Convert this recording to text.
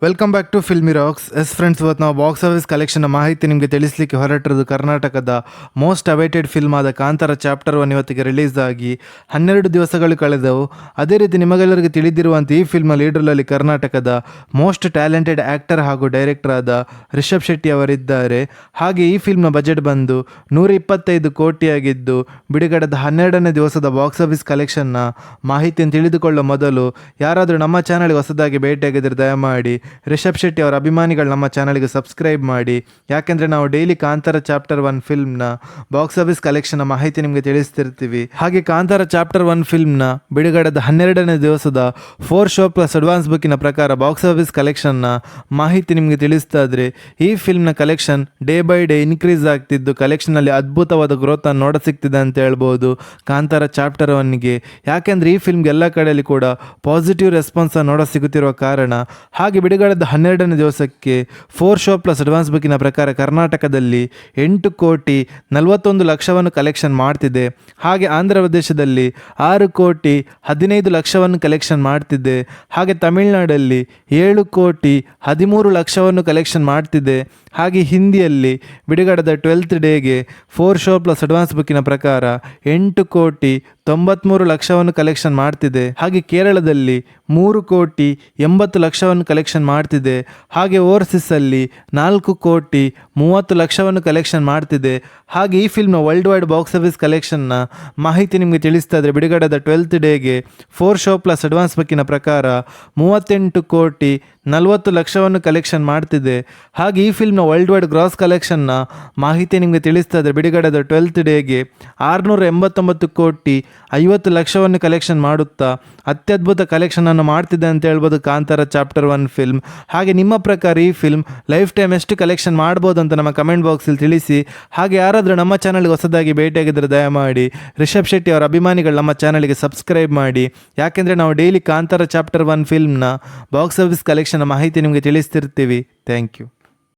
Welcome back to filmy rocks. Friends, ಇವತ್ತು ನಾವು box office collection ಮಾಹಿತಿ ನಿಮಗೆ ತಿಳಿಸಲಿಕ್ಕೆ ಹೊರಟಿರೋದು ಕರ್ನಾಟಕದ ಮೋಸ್ಟ್ ಅವೈಟೆಡ್ ಫಿಲ್ಮ್ ಆದ ಕಾಂತಾರ ಚಾಪ್ಟರ್ 1 ಇವತ್ತಿಗೆ ರಿಲೀಸ್ ಆಗಿ 12 ದಿವಸಗಳು ಕಳೆದವು. ಅದೇ ರೀತಿ ನಿಮಗೆಲ್ಲರಿಗೂ ತಿಳಿದಿರುವಂತೆ ಈ ಫಿಲ್ಮ್ ಲೀಡರ್ನಲ್ಲಿ ಕರ್ನಾಟಕದ ಮೋಸ್ಟ್ ಟ್ಯಾಲೆಂಟೆಡ್ ಆ್ಯಕ್ಟರ್ ಹಾಗೂ ಡೈರೆಕ್ಟರ್ ಆದ ರಿಷಬ್ ಶೆಟ್ಟಿ ಅವರಿದ್ದಾರೆ. ಹಾಗೆ ಈ ಫಿಲ್ಮ್ನ ಬಜೆಟ್ ಬಂದು 125 ಕೋಟಿಯಾಗಿದ್ದು, ಬಿಡುಗಡೆದ 12ನೇ ದಿವಸದ ಬಾಕ್ಸ್ ಆಫೀಸ್ ಕಲೆಕ್ಷನ್ನ ಮಾಹಿತಿಯನ್ನು ತಿಳಿದುಕೊಳ್ಳುವ ಮೊದಲು ಯಾರಾದರೂ ನಮ್ಮ ಚಾನಲ್ಗೆ ಹೊಸದಾಗಿ ಭೇಟಿಯಾಗಿದ್ದರೆ ದಯಮಾಡಿ ರಿಷಬ್ ಶೆಟ್ಟಿ ಅವರ ಅಭಿಮಾನಿಗಳು ನಮ್ಮ ಚಾನಲ್ಗೆ ಸಬ್ಸ್ಕ್ರೈಬ್ ಮಾಡಿ. ಯಾಕೆಂದರೆ ನಾವು ಡೈಲಿ ಕಾಂತಾರ ಚಾಪ್ಟರ್ 1 ಫಿಲ್ಮ್ನ ಬಾಕ್ಸ್ ಆಫೀಸ್ ಕಲೆಕ್ಷನ್ ಮಾಹಿತಿ ನಿಮಗೆ ತಿಳಿಸ್ತಿರ್ತೀವಿ. ಹಾಗೆ ಕಾಂತಾರ ಚಾಪ್ಟರ್ 1 ಫಿಲ್ಮ್ನ ಬಿಡುಗಡೆದ 12ನೇ ದಿವಸದ 4 ಶೋ ಪ್ಲಸ್ ಅಡ್ವಾನ್ಸ್ ಬುಕ್ಕಿನ ಪ್ರಕಾರ ಬಾಕ್ಸ್ ಆಫೀಸ್ ಕಲೆಕ್ಷನ್ನ ಮಾಹಿತಿ ನಿಮಗೆ ತಿಳಿಸ್ತಾ ಇದ್ರೆ, ಈ ಫಿಲ್ಮ್ನ collection day by day increase ಆಗ್ತಿದ್ದು ಕಲೆಕ್ಷನಲ್ಲಿ ಅದ್ಭುತವಾದ ಗ್ರೋತ್ ಅನ್ನು ನೋಡ ಸಿಗ್ತಿದೆ ಅಂತ ಹೇಳ್ಬೋದು ಕಾಂತಾರ ಚಾಪ್ಟರ್ 1ಗೆ. ಯಾಕೆಂದರೆ ಈ ಫಿಲ್ಮ್ಗೆ ಎಲ್ಲ ಕಡೆಯಲ್ಲಿ ಕೂಡ ಪಾಸಿಟಿವ್ ರೆಸ್ಪಾನ್ಸ್ ನೋಡ ಸಿಗುತ್ತಿರುವ ಕಾರಣ. ಹಾಗೆ ಬಿಡುಗಡೆದ 12ನೇ ದಿವಸಕ್ಕೆ 4 ಶೋ ಪ್ಲಸ್ ಅಡ್ವಾನ್ಸ್ ಬುಕ್ಕಿನ ಪ್ರಕಾರ ಕರ್ನಾಟಕದಲ್ಲಿ 8 ಕೋಟಿ 41 ಲಕ್ಷವನ್ನು ಕಲೆಕ್ಷನ್ ಮಾಡ್ತಿದೆ. ಹಾಗೆ ಆಂಧ್ರ ಪ್ರದೇಶದಲ್ಲಿ 6 ಕೋಟಿ 15 ಲಕ್ಷವನ್ನು ಕಲೆಕ್ಷನ್ ಮಾಡ್ತಿದೆ. ಹಾಗೆ ತಮಿಳುನಾಡಲ್ಲಿ 7 ಕೋಟಿ 13 ಲಕ್ಷವನ್ನು ಕಲೆಕ್ಷನ್ ಮಾಡ್ತಿದೆ. ಹಾಗೆ ಹಿಂದಿಯಲ್ಲಿ ಬಿಡುಗಡೆದ 12th ಡೇಗೆ 4 ಶೋ ಪ್ಲಸ್ ಅಡ್ವಾನ್ಸ್ ಬುಕ್ಕಿನ ಪ್ರಕಾರ 8 ಕೋಟಿ 93 ಲಕ್ಷವನ್ನು ಕಲೆಕ್ಷನ್ ಮಾಡ್ತಿದೆ. ಹಾಗೆ ಕೇರಳದಲ್ಲಿ 3 ಕೋಟಿ 80 ಲಕ್ಷವನ್ನು ಕಲೆಕ್ಷನ್ ಮಾಡ್ತಿದೆ. ಹಾಗೆ ಓವರ್ಸೀಸಲ್ಲಿ 4 ಕೋಟಿ 30 ಲಕ್ಷವನ್ನು ಕಲೆಕ್ಷನ್ ಮಾಡ್ತಿದೆ. ಹಾಗೆ ಈ ಫಿಲ್ಮ್ನ ವರ್ಲ್ಡ್ ವೈಡ್ ಬಾಕ್ಸ್ ಆಫೀಸ್ ಕಲೆಕ್ಷನ್ನ ಮಾಹಿತಿ ನಿಮಗೆ ತಿಳಿಸ್ತಾ ಇದ್ರೆ, ಬಿಡುಗಡೆದ 12th ಡೇಗೆ 4 ಶೋ ಪ್ಲಸ್ ಅಡ್ವಾನ್ಸ್ ಬುಕ್ಕಿನ ಪ್ರಕಾರ 38 ಕೋಟಿ 40 ಲಕ್ಷವನ್ನು ಕಲೆಕ್ಷನ್ ಮಾಡ್ತಿದೆ. ಹಾಗೆ ಈ ಫಿಲ್ಮ್ನ ವರ್ಲ್ಡ್ ವೈಡ್ ಗ್ರಾಸ್ ಕಲೆಕ್ಷನ್ನ ಮಾಹಿತಿ ನಿಮಗೆ ತಿಳಿಸ್ತಾ ಇದ್ರೆ, ಬಿಡುಗಡೆದ 12th ಡೇಗೆ 689 ಕೋಟಿ 50 ಲಕ್ಷವನ್ನು ಕಲೆಕ್ಷನ್ ಮಾಡುತ್ತಾ ಅತ್ಯದ್ಭುತ ಕಲೆಕ್ಷನನ್ನು ಮಾಡ್ತಿದೆ ಅಂತ ಹೇಳ್ಬೋದು ಕಾಂತಾರ ಚಾಪ್ಟರ್ 1 ಫಿಲ್ಮ್. ಹಾಗೆ ನಿಮ್ಮ ಪ್ರಕಾರ ಈ ಫಿಲ್ಮ್ ಲೈಫ್ ಟೈಮ್ ಎಷ್ಟು ಕಲೆಕ್ಷನ್ ಮಾಡ್ಬೋದು ಅಂತ ನಮ್ಮ ಕಮೆಂಟ್ ಬಾಕ್ಸಲ್ಲಿ ತಿಳಿಸಿ. ಹಾಗೆ ಯಾರಾದರೂ ನಮ್ಮ ಚಾನಲ್ಗೆ ಹೊಸದಾಗಿ ಭೇಟಿಯಾಗಿದ್ದರೆ ದಯಮಾಡಿ ರಿಷಬ್ ಶೆಟ್ಟಿ ಅವರ ಅಭಿಮಾನಿಗಳು ನಮ್ಮ ಚಾನಲ್ಗೆ ಸಬ್ಸ್ಕ್ರೈಬ್ ಮಾಡಿ. ಯಾಕೆಂದರೆ ನಾವು ಡೈಲಿ ಕಾಂತಾರ ಚಾಪ್ಟರ್ 1 ಫಿಲ್ಮ್ನ ಬಾಕ್ಸ್ ಆಫೀಸ್ ಕಲೆಕ್ಷನ್ ಮಾಹಿತಿ ನಿಮಗೆ ತಿಳಿಸ್ತಿರ್ತೀವಿ. Thank you.